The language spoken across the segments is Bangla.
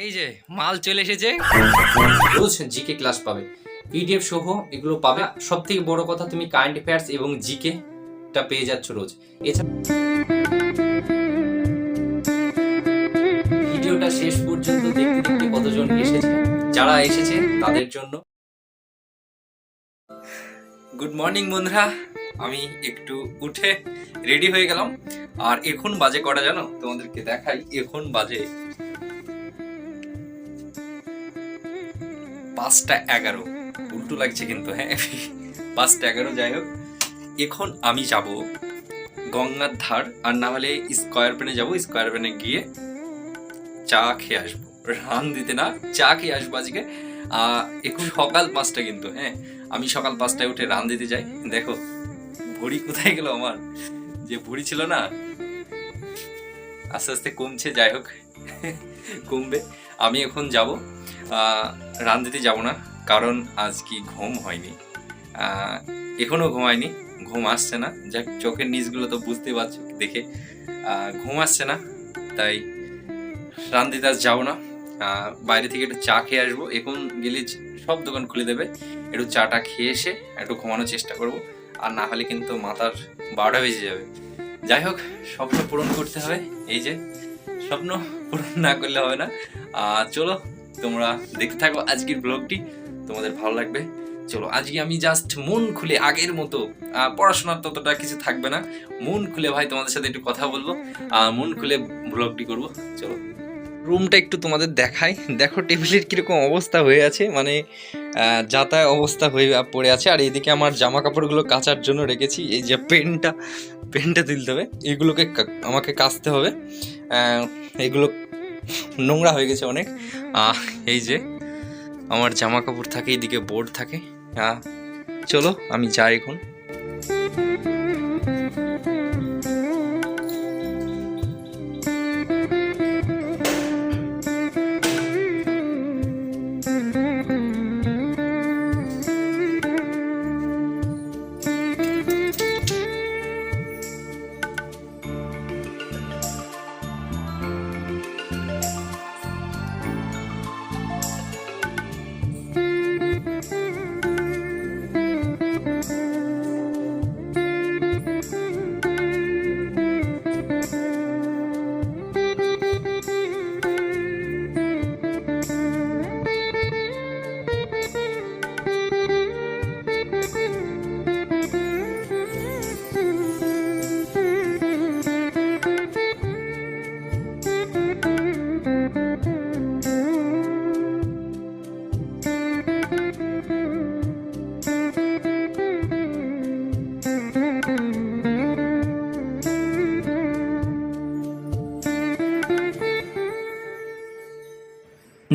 এই যে মাল চলে এসেছে। রোজ জিকে ক্লাস পাবে, পিডিএফ সহ এগুলো পাবে। সব থেকে বড় কথা, তুমি কারেন্ট অ্যাফেয়ার্স এবং জিকে টা পেয়ে যাচ্ছ রোজ। এছাড়া ভিডিওটা শেষ পর্যন্ত দেখতে দেখতে কতজন এসেছে, যারা এসেছে তাদের জন্য গুড মর্নিং বন্ধুরা। আমি একটু উঠে রেডি হয়ে গেলাম। আর এখন বাজে কটা জানো? তোমাদেরকে দেখাই। এখন বাজে 5:11। উল্টো লাগছে কিন্তু, হ্যাঁ 5:11। যাই হোক, এখন আমি যাব গঙ্গার ধার, আর না হলে স্কয়ার প্যানে যাবো। স্কয়ার প্যানে গিয়ে চা খেয়ে আসবো, রান দিতে না, চা খেয়ে আসবো আজকে। এখন সকাল 5টা কিন্তু, হ্যাঁ আমি সকাল 5টায় উঠে রান দিতে যাই। দেখো ভুঁড়ি কোথায় গেল আমার, যে ভুঁড়ি ছিল না, আস্তে আস্তে কমছে। যাই হোক, কমবে। আমি এখন যাব, রান দিতে যাব না, কারণ আজ কি ঘুম হয়নি, এখনো ঘুমায়নি, ঘুম আসছে না। যাক, চোখের নিচগুলো তো বুঝতে পারছো দেখে, ঘুম আসছে না, তাই রান দিতে আজ যাবো না। বাইরে থেকে একটু চা খেয়ে আসবো। এখন গেলে সব দোকান খুলে দেবে, একটু চাটা খেয়ে এসে একটু ঘুমানোর চেষ্টা করব, আর না হলে কিন্তু মাথার 12টা বেজে যাবে। যাই হোক, স্বপ্ন পূরণ করতে হবে। এই যে স্বপ্ন পূরণ না করলে হবে না। চলো তোমরা দেখতে থাকো আজকের ব্লগটি, তোমাদের ভালো লাগবে। চলো, আজকে আমি জাস্ট মন খুলে, আগের মতো পড়াশোনার ততটা কিছু থাকবে না, মন খুলে ভাই তোমাদের সাথে একটু কথা বলবো, মন খুলে ব্লগটি করবো। চলো রুমটা একটু তোমাদের দেখাই। দেখো টেবিলের কিরকম অবস্থা হয়ে আছে, মানে যাতায় অবস্থা হয়ে পড়ে আছে। আর এইদিকে আমার জামা কাপড়গুলো কাচার জন্য রেখেছি। এই যে পেনটা তুলতে হবে, এগুলোকে আমাকে কাচতে হবে। এগুলো নোংরা হয়ে গেছে অনেক। এই যে আমার জামা কাপড় থাকে, এইদিকে বোর্ড থাকে। চলো আমি যাই এখন।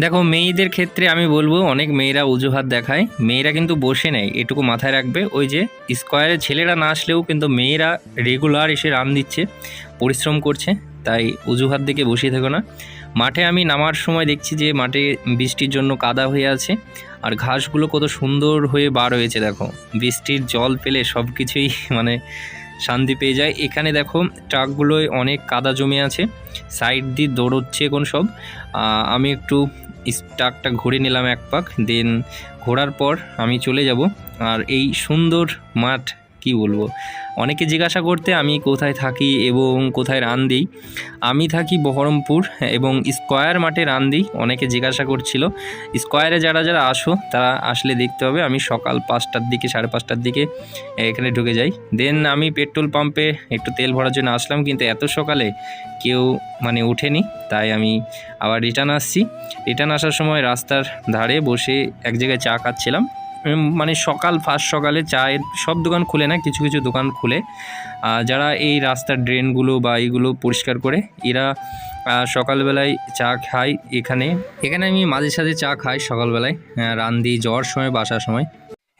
দেখো, মেয়েদের ক্ষেত্রে আমি বলবো, অনেক মেয়েরা অজুহাত দেখায়, মেয়েরা কিন্তু বসে নেয়, এটুকু মাথায় রাখবে। ওই যে স্কোয়ারে ছেলেরা না আসলেও কিন্তু মেয়েরা রেগুলার এসে রান দিচ্ছে, পরিশ্রম করছে, তাই অজুহাত দেখে বসিয়ে থেকো না। মাঠে আমি নামার সময় দেখছি যে মাঠে বৃষ্টির জন্য কাদা হয়ে আছে, আর ঘাসগুলো কত সুন্দর হয়ে বার হয়েছে। দেখো, বৃষ্টির জল পেলে সব কিছুই মানে শান্তি পেয়ে যায়। এখানে দেখো ট্রাকগুলোয় অনেক কাদা জমে আছে, সাইড দিয়ে দৌড়চ্ছে এখন সব। আমি একটু ট্রাকটা ঘুরে নিলাম এক পাক, দেন ঘোরার পর আমি চলে যাব। আর এই সুন্দর মাঠ, কি বলবো, অনেকে জিজ্ঞাসা করতে আমি কোথায় থাকি এবং কোথায় রান দিই। আমি থাকি বহরমপুর এবং স্কয়ার মাঠে রান দিই। অনেকে জিজ্ঞাসা করছিল। স্কয়ারে যারা যারা আসো, তারা আসলে দেখতে হবে আমি সকাল 5টার দিকে, 5:30টার দিকে এখানে ঢুকে যাই। দেন আমি পেট্রোল পাম্পে একটু তেল ভরার জন্য আসলাম, কিন্তু এত সকালে কেউ মানে ওঠেনি, তাই আমি আবার রিটার্ন আসছি। রিটার্ন আসার সময় রাস্তার ধারে বসে এক জায়গায় চা খাচ্ছিলাম। মানে ফার্স্ট সকালে চায়ের সব দোকান খুলে না, কিছু কিছু দোকান খুলে। যারা এই রাস্তার ড্রেনগুলো বা এইগুলো পরিষ্কার করে, এরা সকালবেলায় চা খায় এখানে। আমি মাঝে সাঝে চা খাই সকালবেলায়, রান দিই যাওয়ার সময়, বাসার সময়।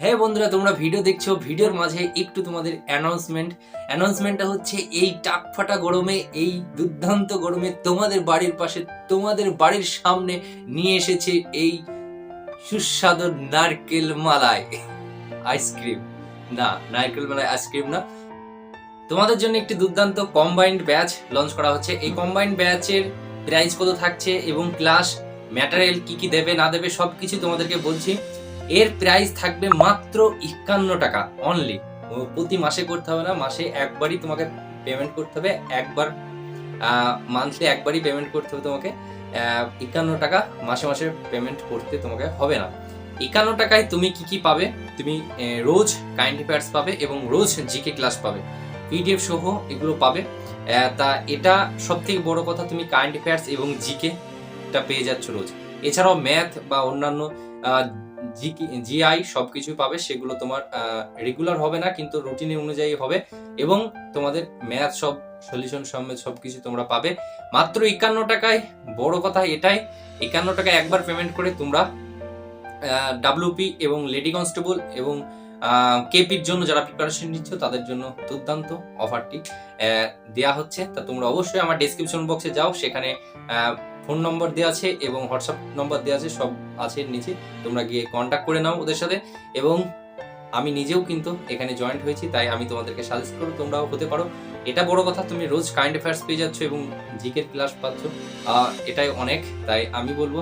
হ্যাঁ বন্ধুরা, তোমরা ভিডিও দেখছো, ভিডিওর মাঝে একটু তোমাদের অ্যানাউন্সমেন্টটা হচ্ছে, এই টাকফাটা গরমে, এই দুর্দান্ত গরমে তোমাদের বাড়ির পাশে, তোমাদের বাড়ির সামনে নিয়ে এসেছে এই সুস্বাদু নারকেল মালাই আইসক্রিম। না, নারকেল মালাই আইসক্রিম না, তোমাদের জন্য একটি দুর্দান্ত কম্বাইন্ড ব্যাচ লঞ্চ করা হচ্ছে। এই কম্বাইন্ড ব্যাচের প্রাইস কত থাকছে এবং ক্লাস ম্যাটেরিয়াল কি কি দেবে না দেবে সব কিছু তোমাদেরকে বলছি। এর প্রাইস থাকবে মাত্র 51 টাকা অনলি। প্রতি মাসে করতে হবে না, মাসে একবারই তোমাকে পেমেন্ট করতে হবে, একবার মান্থলি একবারই পেমেন্ট করতে হবে তোমাকে। 51 টাকা মাসে মাসে পেমেন্ট করতে তোমাকে হবে না। 51 টাকায় তুমি কি কি পাবে? তুমি রোজ কারেন্ট অ্যাফেয়ার্স পাবে এবং রোজ জিকে ক্লাস পাবে, পিডিএফ সহ এগুলো পাবে। তা এটা সব থেকে বড় কথা, তুমি কারেন্ট অ্যাফেয়ার্স এবং জিকেটা পেয়ে যাচ্ছ রোজ। এছাড়াও ম্যাথ বা অন্যান্য জিআই সব কিছুই পাবে, সেগুলো তোমার রেগুলার হবে না কিন্তু রুটিন অনুযায়ী হবে, এবং তোমাদের ম্যাথ সব সলিউশন সমেত সব কিছু তোমরা পাবে মাত্র 51 টাকায়। বড় কথা এটাই, 51 টাকায় একবার পেমেন্ট করে তোমরা ডাব্লিউপি এবং লেডি কনস্টেবল এবং কেপির জন্য যারা প্রিপারেশন নিচ্ছ তাদের জন্য দুর্দান্ত অফারটি দেয়া হচ্ছে। তা তোমরা অবশ্যই আমার ডেসক্রিপশন বক্সে যাও, সেখানে ফোন নম্বর দেওয়া আছে এবং হোয়াটসঅ্যাপ নম্বর দেওয়া আছে, সব আছে নিচে, তোমরা গিয়ে কন্ট্যাক্ট করে নাও ওদের সাথে। এবং আমি নিজেও কিন্তু এখানে জয়েন্ট হয়েছি, তাই আমি তোমাদেরকে সাজেস্ট করব তোমরাও হতে পারো। এটা বড় কথা, তুমি রোজ কারেন্ট অ্যাফেয়ার্স পেয়ে যাচ্ছ এবং জিকের ক্লাস পাচ্ছ, এটাই অনেক। তাই আমি বলবো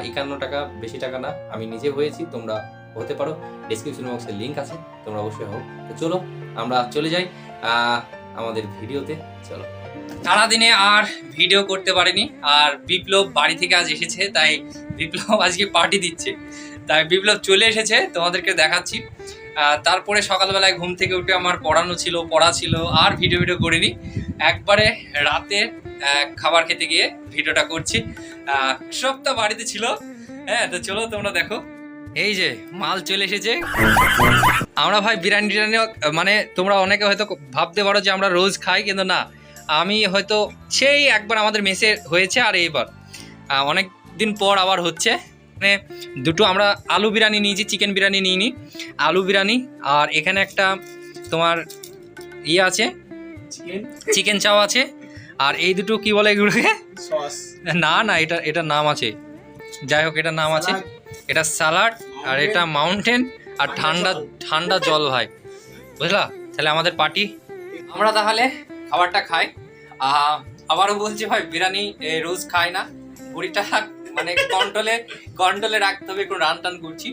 51 টাকা বেশি টাকা না, আমি নিজে হয়েছি, তোমরা হতে পারো। ডেসক্রিপশন বক্সে লিঙ্ক আছে, তোমরা অবশ্যই হোক। তো চলো আমরা চলে যাই আমাদের ভিডিওতে। চলো, সারাদিনে আর ভিডিও করতে পারিনি, আর বিপ্লব বাড়ি থেকে আজ এসেছে, তাই বিপ্লব আজকে পার্টি দিচ্ছে, তাই বিপ্লব চলে এসেছে, তোমাদেরকে দেখাচ্ছি। তারপরে সকালবেলায় ঘুম থেকে উঠে আমার পড়া ছিল, আর ভিডিও করিনি, একবারে রাতে খাবার খেতে গিয়ে ভিডিওটা করছি। সবটা বাড়িতে ছিল। হ্যাঁ, তো চলো তোমরা দেখো। এই যে মাল চলে এসেছে। আমরা ভাই বিরিয়ানি মানে তোমরা অনেকে হয়তো ভাবতে পারো যে আমরা রোজ খাই, কিন্তু না, আমি হয়তো সেই একবার আমাদের মেসে হয়েছে, আর এইবার অনেক দিন পর আবার হচ্ছে। মানে দুটো আমরা আলু বিরিয়ানি নিয়েছি, চিকেন বিরিয়ানি নিইনি, আলু বিরিয়ানি। আর এখানে একটা তোমার ইয়ে আছে, চিকেন চাও আছে। আর এই দুটো কি বলে এগুলোকে? না না, এটা নাম আছে, যাই হোক এটা নাম আছে। এটা স্যালাড, আর এটা মাউন্টেন, আর ঠান্ডা ঠান্ডা জল ভাই, বুঝলা? তাহলে আমাদের পার্টি, আমরা তাহলে খাবারটা খাই। আবারও বলছি ভাই, বিরিয়ানি রোজ খাই না, বড়িটা মানে কন্ট্রোলে রাখতে হবে, একটু রান টান করছি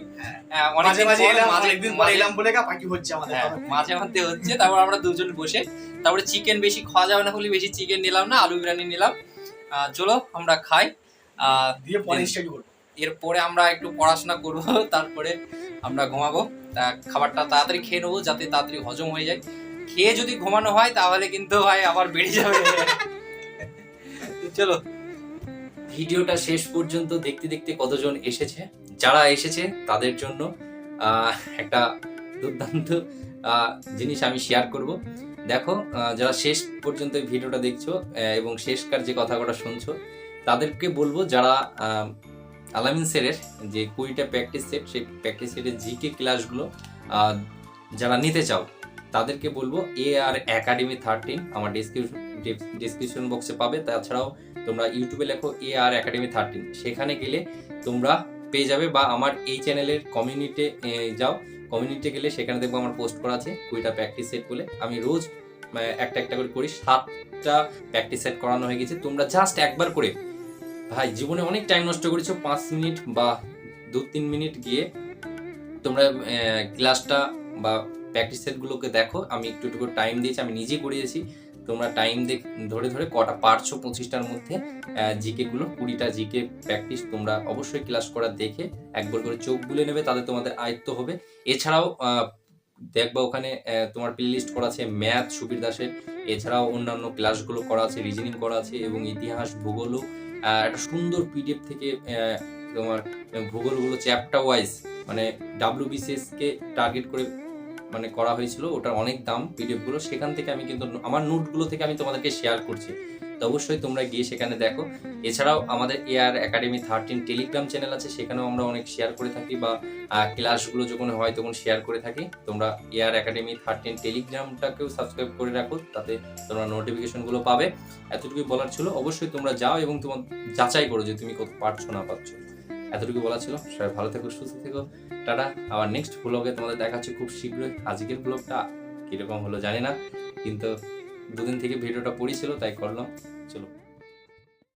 মাঝে মধ্যে হচ্ছে। তারপর আমরা দুজন বসে, তারপরে চিকেন বেশি খাওয়া যাবে না বলে বেশি চিকেন নিলাম না, আলু বিরিয়ানি নিলাম। চলো আমরা খাই, এরপরে আমরা একটু পড়াশোনা করবো, তারপরে আমরা ঘুমাবো। খাবারটা তাড়াতাড়ি খেয়ে নেবো যাতে তাড়াতাড়ি হজম হয়ে যায়। খেয়ে যদি ঘুমানো হয় তাহলে কিন্তু ভাই আবার বেড়ে যাবে। চলো, ভিডিওটা শেষ পর্যন্ত দেখতে দেখতে কতজন এসেছে, যারা এসেছে তাদের জন্য একটা দুর্দান্ত জিনিস আমি শেয়ার করব। দেখো, যারা শেষ পর্যন্ত ভিডিওটা দেখছো এবং শেষকার যে কথাটা শুনছো, তাদেরকে বলবো যারা আলামিন স্যারের যে 20টা প্র্যাকটিস সেট, সেই প্র্যাকটিস সেটের জিকে ক্লাসগুলো যারা নিতে চাও, তাদেরকে বলবো AR একাডেমি 13 আমার ডেসক্রিপশন বক্সে পাবে। তাছাড়াও তোমরা ইউটিউবে লেখো AR একাডেমি 13, সেখানে গেলে তোমরা পেয়ে যাবে, বা আমার এই চ্যানেলের কমিউনিটি যাও, কমিউনিটি গেলে সেখানে দেখবো আমার পোস্ট করা আছে 20টা প্র্যাকটিস সেট বলে। আমি রোজ একটা করে করি, 7টা প্র্যাকটিস সেট করানো হয়ে গেছে। তোমরা জাস্ট একবার করে, ভাই জীবনে অনেক টাইম নষ্ট করেছো, 5 মিনিট বা 2-3 মিনিট গিয়ে তোমরা ক্লাসটা বা প্র্যাকটিস সেটগুলোকে দেখো। আমি একটু টাইম দিয়েছি, আমি নিজে করিয়েছি। তোমরা টাইম ধরে কটা পারছো 25টার মধ্যে জিকেগুলো, 20টা জিকে প্র্যাকটিস তোমরা অবশ্যই ক্লাস করা দেখে একবার করে চোখ বুলে নেবে, তাহলে তোমাদের আয়ত্ত হবে। এছাড়াও দেখবা ওখানে তোমার প্লে লিস্ট করা আছে ম্যাথ সুবীর দাসের, এছাড়াও অন্যান্য ক্লাসগুলো করা আছে, রিজনিং করা আছে, এবং ইতিহাস ভূগোলও একটা সুন্দর পিডিএফ থেকে তোমার ভূগোলগুলো চ্যাপ্টার ওয়াইজ, মানে WBCS কে টার্গেট করে মানে করা হয়েছিল, ওটার অনেক দাম পিডিএফগুলো। সেখান থেকে আমি কিন্তু আমার নোটগুলো থেকে আমি তোমাদেরকে শেয়ার করছি, তো অবশ্যই তোমরা গিয়ে সেখানে দেখো। এছাড়াও আমাদের AR একাডেমি 13 টেলিগ্রাম চ্যানেল আছে, সেখানেও আমরা অনেক শেয়ার করে থাকি, বা ক্লাসগুলো যখন হয় তখন শেয়ার করে থাকি। তোমরা AR একাডেমি 13 টেলিগ্রামটাকেও সাবস্ক্রাইব করে রাখো, তাতে তোমরা নোটিফিকেশনগুলো পাবে। এতটুকুই বলার ছিল, অবশ্যই তোমরা যাও এবং তোমার যাচাই করো যে তুমি কত পারছো না পারছো। এতটুকু বলা ছিল। সবাই ভালো থেকো, সুস্থ থেকো, টাটা। আবার নেক্সট ব্লগে তোমাদের দেখাচ্ছি খুব শীঘ্রই। আজকের ব্লগটা কিরকম হলো জানি না, কিন্তু দুদিন থেকে ভিডিওটা পড়েছিল তাই করলাম। চলো।